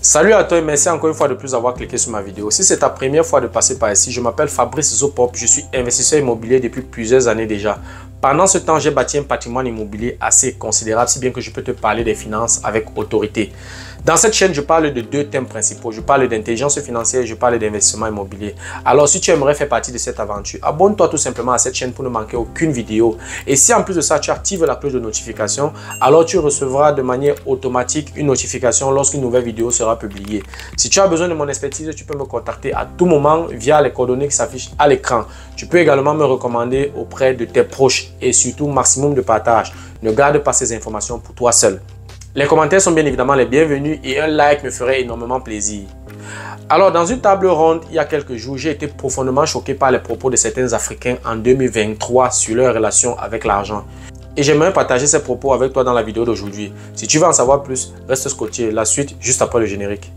Salut à toi et merci encore une fois de plus d'avoir cliqué sur ma vidéo. Si c'est ta première fois de passer par ici, je m'appelle Fabrice Zopop, je suis investisseur immobilier depuis plusieurs années déjà. Pendant ce temps, j'ai bâti un patrimoine immobilier assez considérable, si bien que je peux te parler des finances avec autorité. Dans cette chaîne, je parle de deux thèmes principaux. Je parle d'intelligence financière et je parle d'investissement immobilier. Alors, si tu aimerais faire partie de cette aventure, abonne-toi tout simplement à cette chaîne pour ne manquer aucune vidéo. Et si en plus de ça, tu actives la cloche de notification, alors tu recevras de manière automatique une notification lorsqu'une nouvelle vidéo sera publiée. Si tu as besoin de mon expertise, tu peux me contacter à tout moment via les coordonnées qui s'affichent à l'écran. Tu peux également me recommander auprès de tes proches et surtout maximum de partage. Ne garde pas ces informations pour toi seul. Les commentaires sont bien évidemment les bienvenus et un like me ferait énormément plaisir. Alors, dans une table ronde, il y a quelques jours, j'ai été profondément choqué par les propos de certains Africains en 2023 sur leur relation avec l'argent. Et j'aimerais partager ces propos avec toi dans la vidéo d'aujourd'hui. Si tu veux en savoir plus, reste scotché. La suite juste après le générique.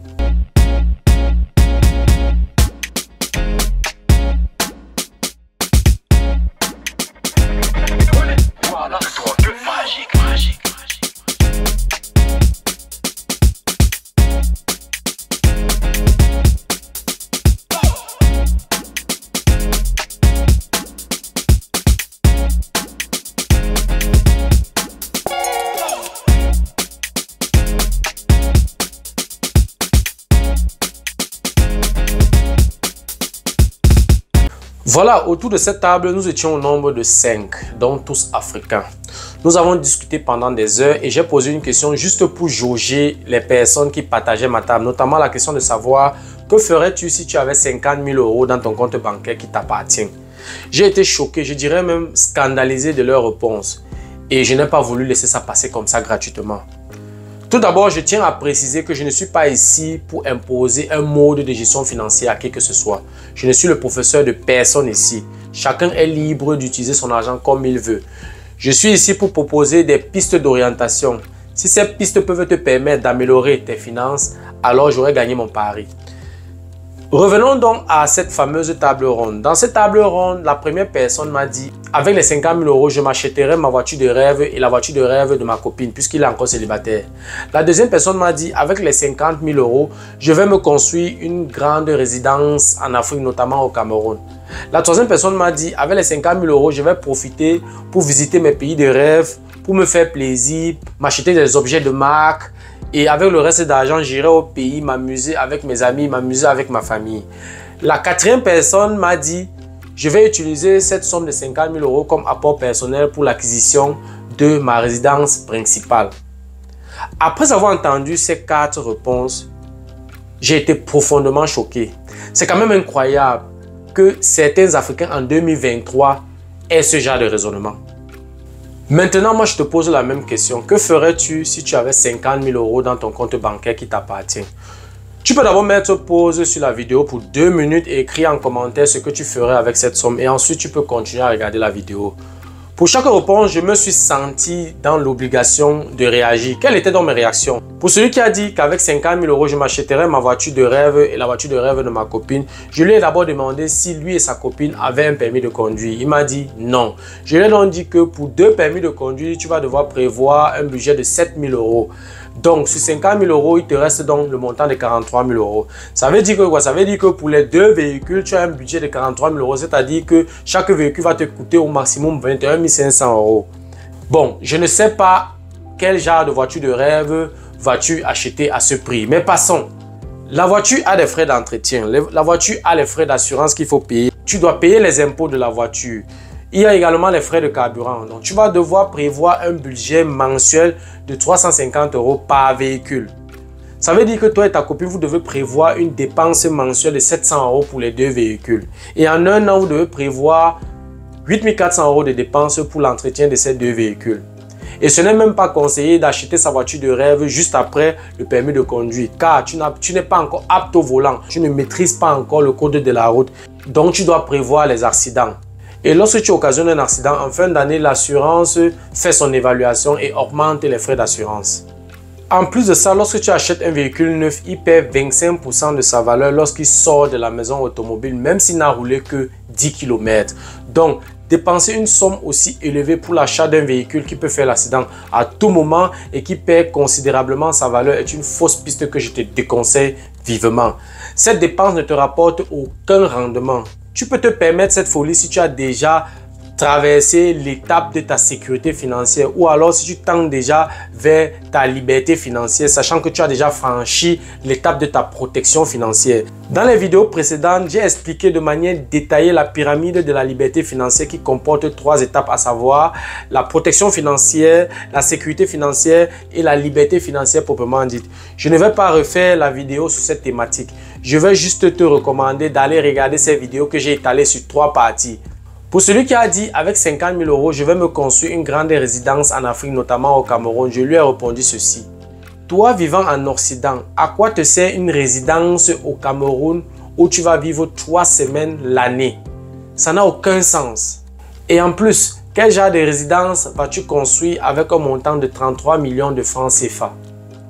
Voilà, autour de cette table, nous étions au nombre de 5, dont tous africains. Nous avons discuté pendant des heures et j'ai posé une question juste pour jauger les personnes qui partageaient ma table, notamment la question de savoir que ferais-tu si tu avais 50 000 € dans ton compte bancaire qui t'appartient. J'ai été choqué, je dirais même scandalisé de leurs réponses et je n'ai pas voulu laisser ça passer comme ça gratuitement. Tout d'abord, je tiens à préciser que je ne suis pas ici pour imposer un mode de gestion financière à qui que ce soit. Je ne suis le professeur de personne ici. Chacun est libre d'utiliser son argent comme il veut. Je suis ici pour proposer des pistes d'orientation. Si ces pistes peuvent te permettre d'améliorer tes finances, alors j'aurai gagné mon pari. Revenons donc à cette fameuse table ronde. Dans cette table ronde, la première personne m'a dit « Avec les 50 000 €, je m'achèterai ma voiture de rêve et la voiture de rêve de ma copine puisqu'il est encore célibataire. » La deuxième personne m'a dit « Avec les 50 000 €, je vais me construire une grande résidence en Afrique, notamment au Cameroun. » La troisième personne m'a dit « Avec les 50 000 €, je vais profiter pour visiter mes pays de rêve, pour me faire plaisir, m'acheter des objets de marque. Et avec le reste d'argent, j'irai au pays, m'amuser avec mes amis, m'amuser avec ma famille. » La quatrième personne m'a dit « Je vais utiliser cette somme de 50 000 € comme apport personnel pour l'acquisition de ma résidence principale. » Après avoir entendu ces 4 réponses, j'ai été profondément choqué. C'est quand même incroyable que certains Africains en 2023 aient ce genre de raisonnement. Maintenant, moi, je te pose la même question. Que ferais-tu si tu avais 50 000 € dans ton compte bancaire qui t'appartient? Tu peux d'abord mettre pause sur la vidéo pour 2 minutes et écrire en commentaire ce que tu ferais avec cette somme. Et ensuite, tu peux continuer à regarder la vidéo. Pour chaque réponse, je me suis senti dans l'obligation de réagir. Quelles étaient donc mes réactions? Pour celui qui a dit qu'avec 50 000 €, je m'achèterais ma voiture de rêve et la voiture de rêve de ma copine, je lui ai d'abord demandé si lui et sa copine avaient un permis de conduire. Il m'a dit non. Je lui ai donc dit que pour 2 permis de conduire, tu vas devoir prévoir un budget de 7 000 €. Donc, sur 50 000 €, il te reste donc le montant de 43 000 €. Ça veut dire que quoi? Ça veut dire que pour les 2 véhicules, tu as un budget de 43 000 €. C'est-à-dire que chaque véhicule va te coûter au maximum 21 500 €. Bon, je ne sais pas quel genre de voiture de rêve vas-tu acheter à ce prix. Mais passons. La voiture a des frais d'entretien. La voiture a les frais d'assurance qu'il faut payer. Tu dois payer les impôts de la voiture. Il y a également les frais de carburant. Donc, tu vas devoir prévoir un budget mensuel de 350 € par véhicule. Ça veut dire que toi et ta copine, vous devez prévoir une dépense mensuelle de 700 € pour les 2 véhicules. Et en un an, vous devez prévoir 8 400 € de dépenses pour l'entretien de ces 2 véhicules. Et ce n'est même pas conseillé d'acheter sa voiture de rêve juste après le permis de conduire, car tu n'es pas encore apte au volant. Tu ne maîtrises pas encore le code de la route. Donc, tu dois prévoir les accidents. Et lorsque tu occasionnes un accident, en fin d'année, l'assurance fait son évaluation et augmente les frais d'assurance. En plus de ça, lorsque tu achètes un véhicule neuf, il perd 25% de sa valeur lorsqu'il sort de la maison automobile, même s'il n'a roulé que 10 km. Donc, dépenser une somme aussi élevée pour l'achat d'un véhicule qui peut faire l'accident à tout moment et qui perd considérablement sa valeur est une fausse piste que je te déconseille vivement. Cette dépense ne te rapporte aucun rendement. Tu peux te permettre cette folie si tu as déjà traversé l'étape de ta sécurité financière ou alors si tu tends déjà vers ta liberté financière, sachant que tu as déjà franchi l'étape de ta protection financière. Dans les vidéos précédentes, j'ai expliqué de manière détaillée la pyramide de la liberté financière qui comporte 3 étapes, à savoir la protection financière, la sécurité financière et la liberté financière proprement dite. Je ne vais pas refaire la vidéo sur cette thématique. Je vais juste te recommander d'aller regarder ces vidéos que j'ai étalées sur 3 parties. Pour celui qui a dit avec 50 000 euros, je vais me construire une grande résidence en Afrique, notamment au Cameroun, je lui ai répondu ceci. Toi vivant en Occident, à quoi te sert une résidence au Cameroun où tu vas vivre 3 semaines l'année? Ça n'a aucun sens. Et en plus, quel genre de résidence vas-tu construire avec un montant de 33 millions de francs CFA?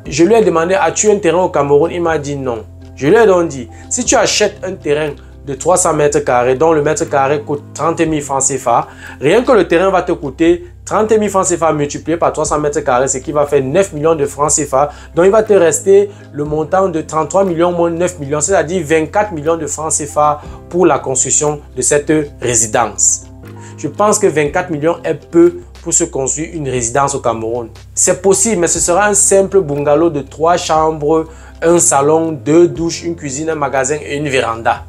Je lui ai demandé, as-tu un terrain au Cameroun? Il m'a dit non. Je lui ai donc dit, si tu achètes un terrain de 300 mètres carrés, dont le mètre carré coûte 30 000 francs CFA, rien que le terrain va te coûter 30 000 francs CFA multiplié par 300 mètres carrés, ce qui va faire 9 millions de francs CFA. Donc, il va te rester le montant de 33 millions moins 9 millions, c'est-à-dire 24 millions de francs CFA pour la construction de cette résidence. Je pense que 24 millions est peu pour se construire une résidence au Cameroun. C'est possible, mais ce sera un simple bungalow de 3 chambres, un salon, 2 douches, une cuisine, un magasin et une véranda.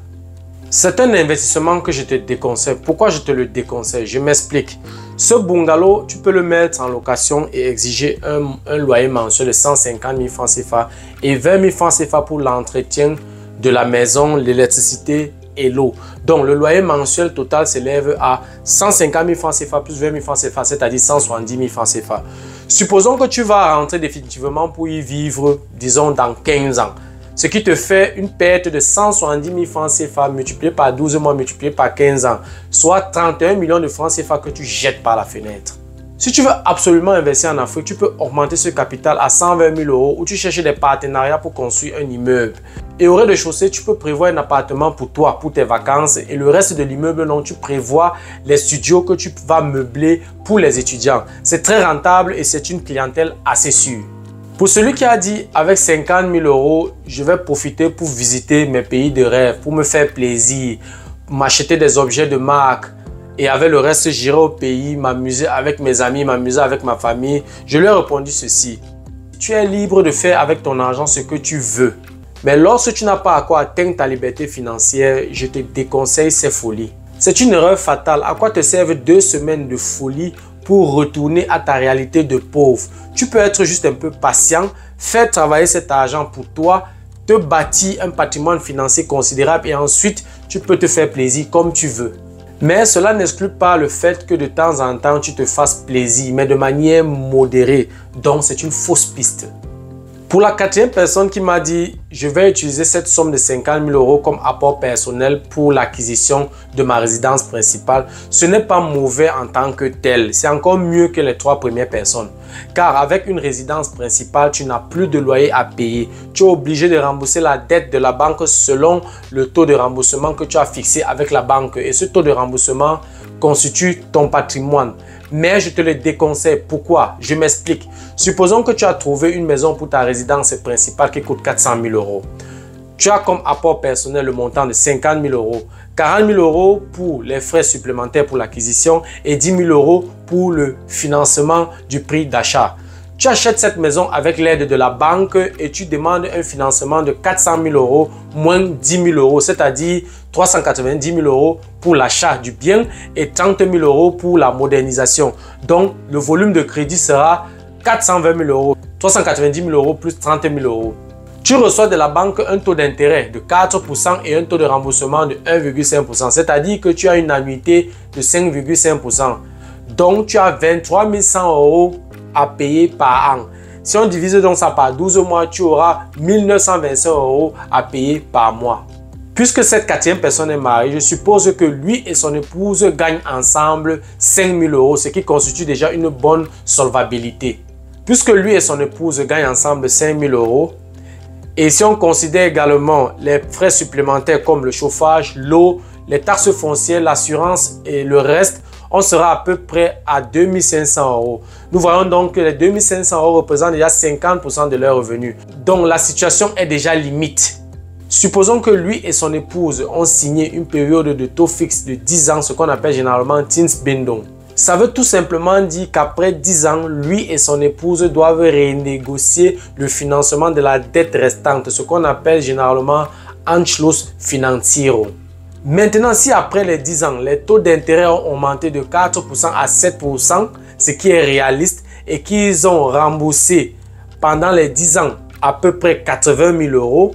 C'est un investissement que je te déconseille. Pourquoi je te le déconseille? Je m'explique. Ce bungalow, tu peux le mettre en location et exiger un loyer mensuel de 150 000 francs CFA et 20 000 francs CFA pour l'entretien de la maison, l'électricité et l'eau. Donc, le loyer mensuel total s'élève à 150 000 francs CFA plus 20 000 francs CFA, c'est-à-dire 170 000 francs CFA. Supposons que tu vas rentrer définitivement pour y vivre, disons, dans 15 ans. Ce qui te fait une perte de 170 000 francs CFA multiplié par 12 mois, multiplié par 15 ans, soit 31 millions de francs CFA que tu jettes par la fenêtre. Si tu veux absolument investir en Afrique, tu peux augmenter ce capital à 120 000 euros ou tu cherches des partenariats pour construire un immeuble. Et au rez-de-chaussée, tu peux prévoir un appartement pour toi, pour tes vacances et le reste de l'immeuble, non, tu prévois les studios que tu vas meubler pour les étudiants. C'est très rentable et c'est une clientèle assez sûre. Pour celui qui a dit avec 50 000 euros, je vais profiter pour visiter mes pays de rêve, pour me faire plaisir, m'acheter des objets de marque et avec le reste, j'irai au pays, m'amuser avec mes amis, m'amuser avec ma famille. Je lui ai répondu ceci. Tu es libre de faire avec ton argent ce que tu veux. Mais lorsque tu n'as pas à quoi atteindre ta liberté financière, je te déconseille ces folies. C'est une erreur fatale. À quoi te servent 2 semaines de folie pour retourner à ta réalité de pauvre? Tu peux être juste un peu patient, faire travailler cet argent pour toi, te bâtir un patrimoine financier considérable et ensuite tu peux te faire plaisir comme tu veux. Mais cela n'exclut pas le fait que de temps en temps tu te fasses plaisir, mais de manière modérée. Donc c'est une fausse piste. Pour la 4e personne qui m'a dit « Je vais utiliser cette somme de 50 000 euros comme apport personnel pour l'acquisition de ma résidence principale », ce n'est pas mauvais en tant que tel. C'est encore mieux que les 3 premières personnes. Car avec une résidence principale, tu n'as plus de loyer à payer. Tu es obligé de rembourser la dette de la banque selon le taux de remboursement que tu as fixé avec la banque. Et ce taux de remboursement constitue ton patrimoine. Mais je te le déconseille. Pourquoi? Je m'explique. Supposons que tu as trouvé une maison pour ta résidence principale qui coûte 400 000 euros. Tu as comme apport personnel le montant de 50 000 euros, 40 000 euros pour les frais supplémentaires pour l'acquisition et 10 000 euros pour le financement du prix d'achat. Tu achètes cette maison avec l'aide de la banque et tu demandes un financement de 400 000 euros moins 10 000 euros, c'est-à-dire 390 000 euros pour l'achat du bien et 30 000 euros pour la modernisation. Donc, le volume de crédit sera 420 000 euros, 390 000 euros plus 30 000 euros. Tu reçois de la banque un taux d'intérêt de 4% et un taux de remboursement de 1,5%, c'est-à-dire que tu as une annuité de 5,5%. Donc, tu as 23 100 euros à payer par an. Si on divise donc ça par 12 mois, tu auras 1 925 euros à payer par mois. Puisque cette 4e personne est mariée, je suppose que lui et son épouse gagnent ensemble 5 000 euros, ce qui constitue déjà une bonne solvabilité. Puisque lui et son épouse gagnent ensemble 5 000 euros, et si on considère également les frais supplémentaires comme le chauffage, l'eau, les taxes foncières, l'assurance et le reste, on sera à peu près à 2500 €. Nous voyons donc que les 2500 € représentent déjà 50% de leurs revenus. Donc la situation est déjà limite. Supposons que lui et son épouse ont signé une période de taux fixe de 10 ans, ce qu'on appelle généralement Tinsbindung. Ça veut tout simplement dire qu'après 10 ans, lui et son épouse doivent renégocier le financement de la dette restante, ce qu'on appelle généralement Anschluss Finanzierung. Maintenant, si après les 10 ans, les taux d'intérêt ont augmenté de 4% à 7%, ce qui est réaliste, et qu'ils ont remboursé pendant les 10 ans à peu près 80 000 €,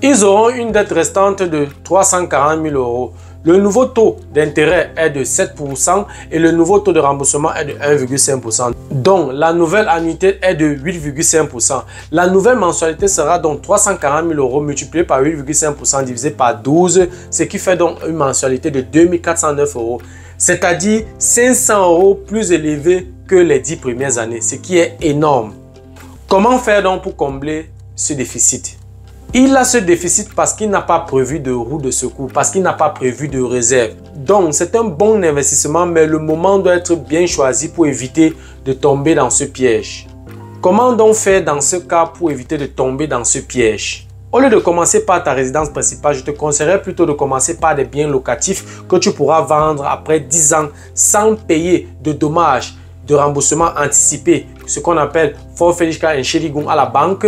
ils auront une dette restante de 340 000 €. Le nouveau taux d'intérêt est de 7% et le nouveau taux de remboursement est de 1,5%. Donc, la nouvelle annuité est de 8,5%. La nouvelle mensualité sera donc 340 000 € multiplié par 8,5% divisé par 12, ce qui fait donc une mensualité de 2409 €. C'est-à-dire 500 € plus élevé que les 10 premières années, ce qui est énorme. Comment faire donc pour combler ce déficit? Il a ce déficit parce qu'il n'a pas prévu de roue de secours, parce qu'il n'a pas prévu de réserve. Donc, c'est un bon investissement, mais le moment doit être bien choisi pour éviter de tomber dans ce piège. Comment donc faire dans ce cas pour éviter de tomber dans ce piège? Au lieu de commencer par ta résidence principale, je te conseillerais plutôt de commencer par des biens locatifs que tu pourras vendre après 10 ans sans payer de dommages, de remboursement anticipé, ce qu'on appelle Vorfälligkeitsentschädigung à la banque,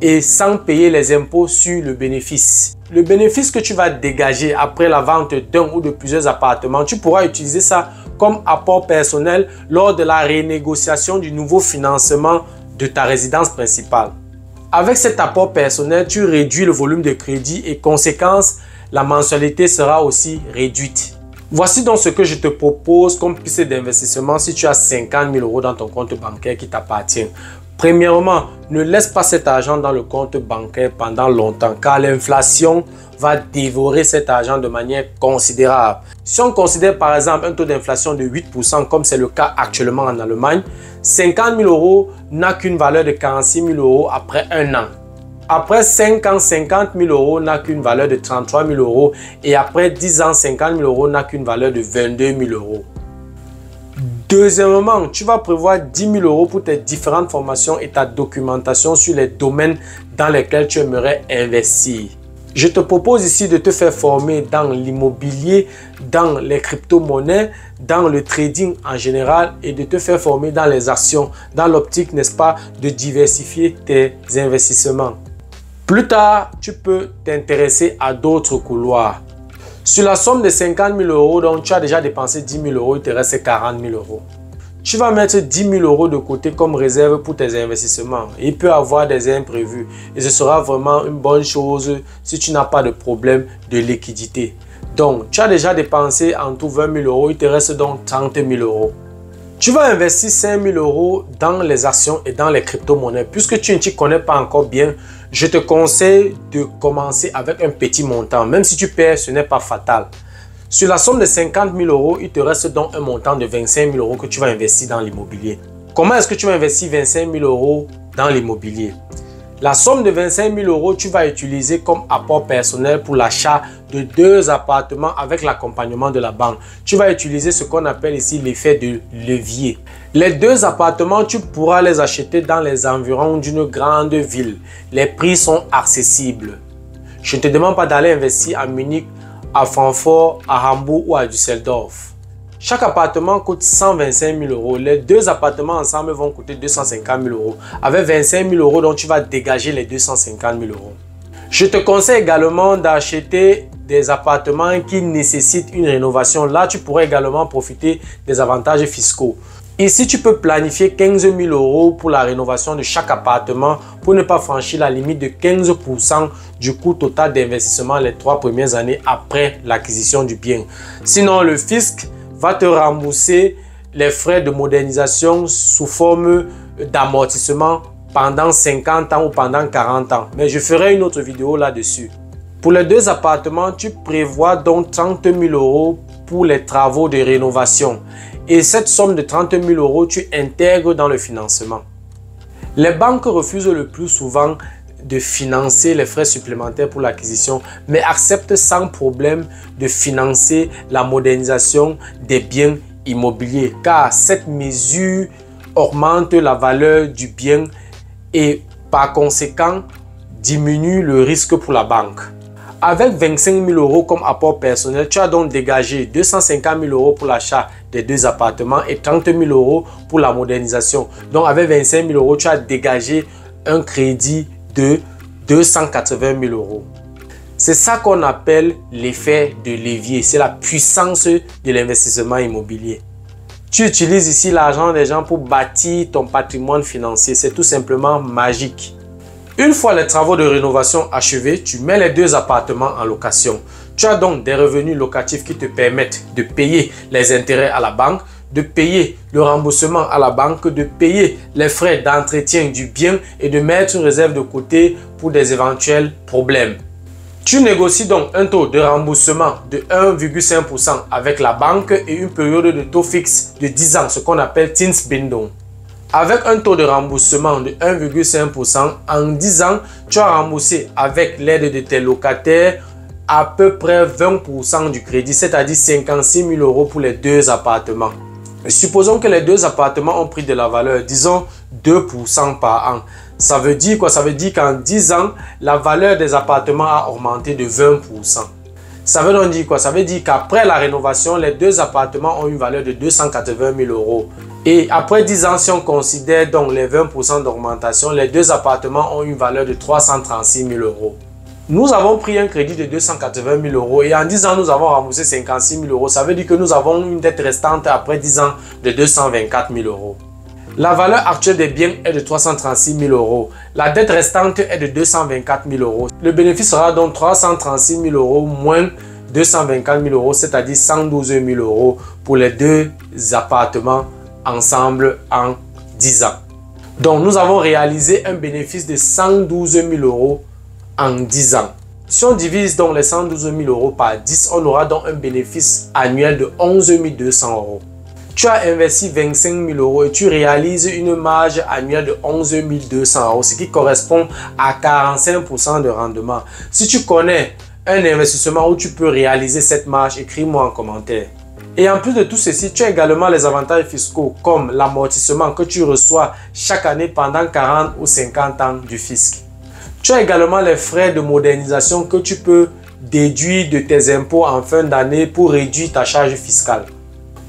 et sans payer les impôts sur le bénéfice. Le bénéfice que tu vas dégager après la vente d'un ou de plusieurs appartements, tu pourras utiliser ça comme apport personnel lors de la renégociation du nouveau financement de ta résidence principale. Avec cet apport personnel, tu réduis le volume de crédit et conséquence, la mensualité sera aussi réduite. Voici donc ce que je te propose comme piste d'investissement si tu as 50 000 € dans ton compte bancaire qui t'appartient. Premièrement, ne laisse pas cet argent dans le compte bancaire pendant longtemps car l'inflation va dévorer cet argent de manière considérable. Si on considère par exemple un taux d'inflation de 8% comme c'est le cas actuellement en Allemagne, 50 000 € n'a qu'une valeur de 46 000 € après un an. Après 5 ans, 50 000 € n'a qu'une valeur de 33 000 € et après 10 ans, 50 000 € n'a qu'une valeur de 22 000 €. Deuxièmement, tu vas prévoir 10 000 € pour tes différentes formations et ta documentation sur les domaines dans lesquels tu aimerais investir. Je te propose ici de te faire former dans l'immobilier, dans les crypto-monnaies, dans le trading en général et de te faire former dans les actions, dans l'optique, n'est-ce pas, de diversifier tes investissements. Plus tard, tu peux t'intéresser à d'autres couloirs. Sur la somme de 50 000 €, donc tu as déjà dépensé 10 000 €, il te reste 40 000 €. Tu vas mettre 10 000 € de côté comme réserve pour tes investissements. Il peut y avoir des imprévus et ce sera vraiment une bonne chose si tu n'as pas de problème de liquidité. Donc, tu as déjà dépensé en tout 20 000 €, il te reste donc 30 000 €. Tu vas investir 5 000 € dans les actions et dans les crypto-monnaies. Puisque tu ne t'y connais pas encore bien, je te conseille de commencer avec un petit montant. Même si tu perds, ce n'est pas fatal. Sur la somme de 50 000 €, il te reste donc un montant de 25 000 € que tu vas investir dans l'immobilier. Comment est-ce que tu vas investir 25 000 € dans l'immobilier? La somme de 25 000 €, tu vas utiliser comme apport personnel pour l'achat de 2 appartements avec l'accompagnement de la banque. Tu vas utiliser ce qu'on appelle ici l'effet de levier. Les 2 appartements, tu pourras les acheter dans les environs d'une grande ville. Les prix sont accessibles. Je ne te demande pas d'aller investir à Munich, à Francfort, à Hambourg ou à Düsseldorf. Chaque appartement coûte 125 000 €. Les 2 appartements ensemble vont coûter 250 000 €. Avec 25 000 € donc tu vas dégager les 250 000 €. Je te conseille également d'acheter des appartements qui nécessitent une rénovation. Là, tu pourrais également profiter des avantages fiscaux. Ici, tu peux planifier 15 000 € pour la rénovation de chaque appartement pour ne pas franchir la limite de 15% du coût total d'investissement les 3 premières années après l'acquisition du bien. Sinon, le fisc va te rembourser les frais de modernisation sous forme d'amortissement pendant 50 ans ou pendant 40 ans. Mais je ferai une autre vidéo là-dessus. Pour les 2 appartements, tu prévois donc 30 000 € pour les travaux de rénovation. Et cette somme de 30 000 €, tu intègres dans le financement. Les banques refusent le plus souvent de financer les frais supplémentaires pour l'acquisition, mais acceptent sans problème de financer la modernisation des biens immobilier car cette mesure augmente la valeur du bien et par conséquent diminue le risque pour la banque. Avec 25 000 € comme apport personnel, tu as donc dégagé 250 000 € pour l'achat des 2 appartements et 30 000 € pour la modernisation. Donc avec 25 000 €, tu as dégagé un crédit de 280 000 €. C'est ça qu'on appelle l'effet de levier. C'est la puissance de l'investissement immobilier. Tu utilises ici l'argent des gens pour bâtir ton patrimoine financier. C'est tout simplement magique. Une fois les travaux de rénovation achevés, tu mets les 2 appartements en location. Tu as donc des revenus locatifs qui te permettent de payer les intérêts à la banque, de payer le remboursement à la banque, de payer les frais d'entretien du bien et de mettre une réserve de côté pour des éventuels problèmes. Tu négocies donc un taux de remboursement de 1,5% avec la banque et une période de taux fixe de 10 ans, ce qu'on appelle Zinsbindung. Avec un taux de remboursement de 1,5%, en 10 ans, tu as remboursé avec l'aide de tes locataires à peu près 20% du crédit, c'est-à-dire 56 000 € pour les 2 appartements. Et supposons que les 2 appartements ont pris de la valeur, disons 2% par an. Ça veut dire quoi? Ça veut dire qu'en 10 ans, la valeur des appartements a augmenté de 20%. Ça veut donc dire quoi? Ça veut dire qu'après la rénovation, les 2 appartements ont une valeur de 280 000 €. Et après 10 ans, si on considère donc les 20% d'augmentation, les 2 appartements ont une valeur de 336 000 €. Nous avons pris un crédit de 280 000 € et en 10 ans, nous avons remboursé 56 000 €. Ça veut dire que nous avons une dette restante après 10 ans de 224 000 €. La valeur actuelle des biens est de 336 000 €. La dette restante est de 224 000 €. Le bénéfice sera donc 336 000 € moins 224 000 €, c'est-à-dire 112 000 € pour les 2 appartements ensemble en 10 ans. Donc, nous avons réalisé un bénéfice de 112 000 € en 10 ans. Si on divise donc les 112 000 € par 10, on aura donc un bénéfice annuel de 11 200 €. Tu as investi 25 000 € et tu réalises une marge annuelle de 11 200 €, ce qui correspond à 45% de rendement. Si tu connais un investissement où tu peux réaliser cette marge, écris-moi en commentaire. Et en plus de tout ceci, tu as également les avantages fiscaux comme l'amortissement que tu reçois chaque année pendant 40 ou 50 ans du fisc. Tu as également les frais de modernisation que tu peux déduire de tes impôts en fin d'année pour réduire ta charge fiscale.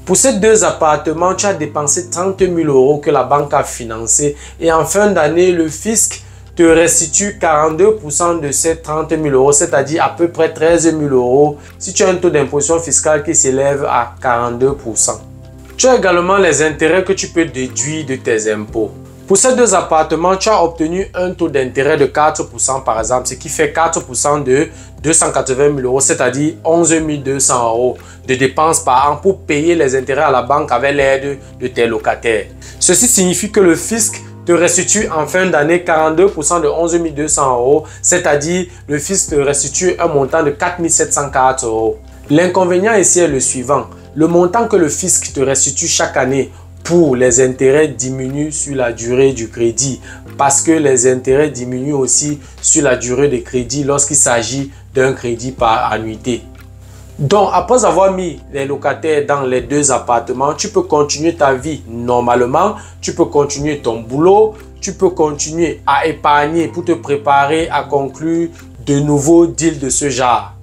Pour ces 2 appartements, tu as dépensé 30 000 € que la banque a financé et en fin d'année, le fisc te restitue 42% de ces 30 000 €, c'est-à-dire à peu près 13 000 € si tu as un taux d'imposition fiscale qui s'élève à 42%. Tu as également les intérêts que tu peux déduire de tes impôts. Pour ces 2 appartements, tu as obtenu un taux d'intérêt de 4% par exemple, ce qui fait 4% de 280 000 €, c'est-à-dire 11 200 € de dépenses par an pour payer les intérêts à la banque avec l'aide de tes locataires. Ceci signifie que le fisc te restitue en fin d'année 42% de 11 200 €, c'est-à-dire le fisc te restitue un montant de 4 704 €. L'inconvénient ici est le suivant. Le montant que le fisc te restitue chaque année pour les intérêts diminue sur la durée du crédit parce que les intérêts diminuent aussi sur la durée de crédit lorsqu'il s'agit d'un crédit par annuité. Donc, après avoir mis les locataires dans les 2 appartements, tu peux continuer ta vie normalement, tu peux continuer ton boulot, tu peux continuer à épargner pour te préparer à conclure de nouveaux deals de ce genre.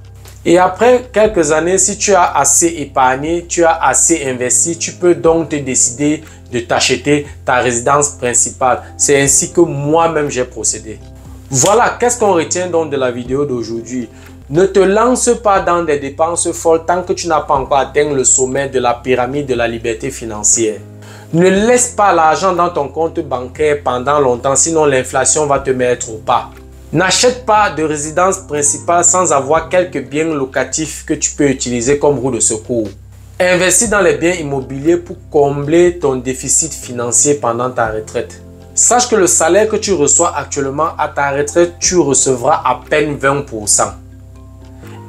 Et après quelques années, si tu as assez épargné, tu as assez investi, tu peux donc te décider de t'acheter ta résidence principale. C'est ainsi que moi-même j'ai procédé. Voilà, qu'est-ce qu'on retient donc de la vidéo d'aujourd'hui? Ne te lance pas dans des dépenses folles tant que tu n'as pas encore atteint le sommet de la pyramide de la liberté financière. Ne laisse pas l'argent dans ton compte bancaire pendant longtemps, sinon l'inflation va te mettre au pas. N'achète pas de résidence principale sans avoir quelques biens locatifs que tu peux utiliser comme roue de secours. Investis dans les biens immobiliers pour combler ton déficit financier pendant ta retraite. Sache que le salaire que tu reçois actuellement à ta retraite, tu recevras à peine 20%.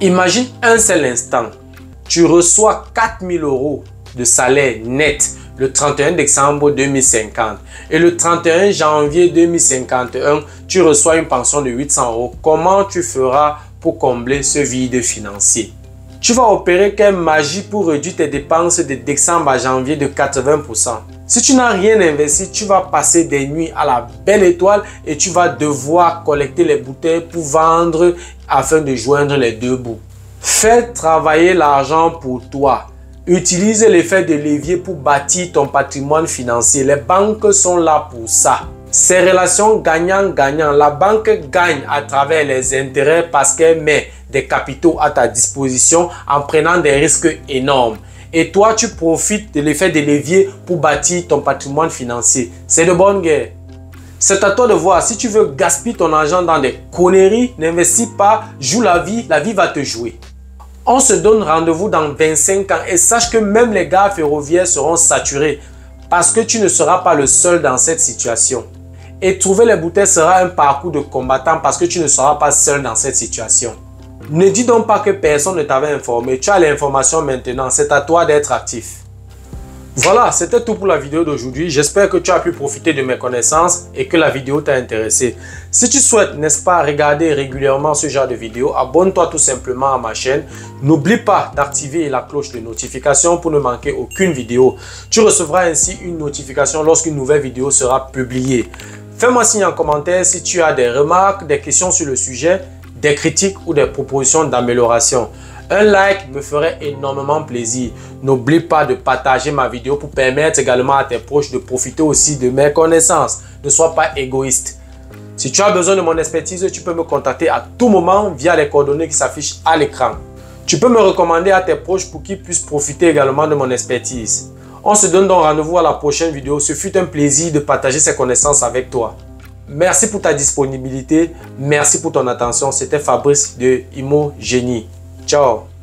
Imagine un seul instant, tu reçois 4 000 € de salaire net le 31 décembre 2050 et le 31 janvier 2051, tu reçois une pension de 800 €. Comment tu feras pour combler ce vide financier? Tu vas opérer quelle magie pour réduire tes dépenses de décembre à janvier de 80%. Si tu n'as rien investi, tu vas passer des nuits à la belle étoile et tu vas devoir collecter les bouteilles pour vendre afin de joindre les deux bouts. Fais travailler l'argent pour toi. Utilise l'effet de levier pour bâtir ton patrimoine financier. Les banques sont là pour ça. Ces relations gagnant-gagnant, la banque gagne à travers les intérêts parce qu'elle met des capitaux à ta disposition en prenant des risques énormes. Et toi, tu profites de l'effet de levier pour bâtir ton patrimoine financier. C'est de bonne guerre. C'est à toi de voir. Si tu veux gaspiller ton argent dans des conneries, n'investis pas, joue la vie va te jouer. On se donne rendez-vous dans 25 ans et sache que même les gares ferroviaires seront saturés parce que tu ne seras pas le seul dans cette situation. Et trouver les bouteilles sera un parcours de combattant parce que tu ne seras pas seul dans cette situation. Ne dis donc pas que personne ne t'avait informé. Tu as l'information maintenant. C'est à toi d'être actif. Voilà, c'était tout pour la vidéo d'aujourd'hui. J'espère que tu as pu profiter de mes connaissances et que la vidéo t'a intéressé. Si tu souhaites, n'est-ce pas, regarder régulièrement ce genre de vidéos, abonne-toi tout simplement à ma chaîne. N'oublie pas d'activer la cloche de notification pour ne manquer aucune vidéo. Tu recevras ainsi une notification lorsqu'une nouvelle vidéo sera publiée. Fais-moi signe en commentaire si tu as des remarques, des questions sur le sujet, des critiques ou des propositions d'amélioration. Un like me ferait énormément plaisir. N'oublie pas de partager ma vidéo pour permettre également à tes proches de profiter aussi de mes connaissances. Ne sois pas égoïste. Si tu as besoin de mon expertise, tu peux me contacter à tout moment via les coordonnées qui s'affichent à l'écran. Tu peux me recommander à tes proches pour qu'ils puissent profiter également de mon expertise. On se donne donc rendez-vous à la prochaine vidéo. Ce fut un plaisir de partager ces connaissances avec toi. Merci pour ta disponibilité. Merci pour ton attention. C'était Fabrice de Imo Génie. Ciao.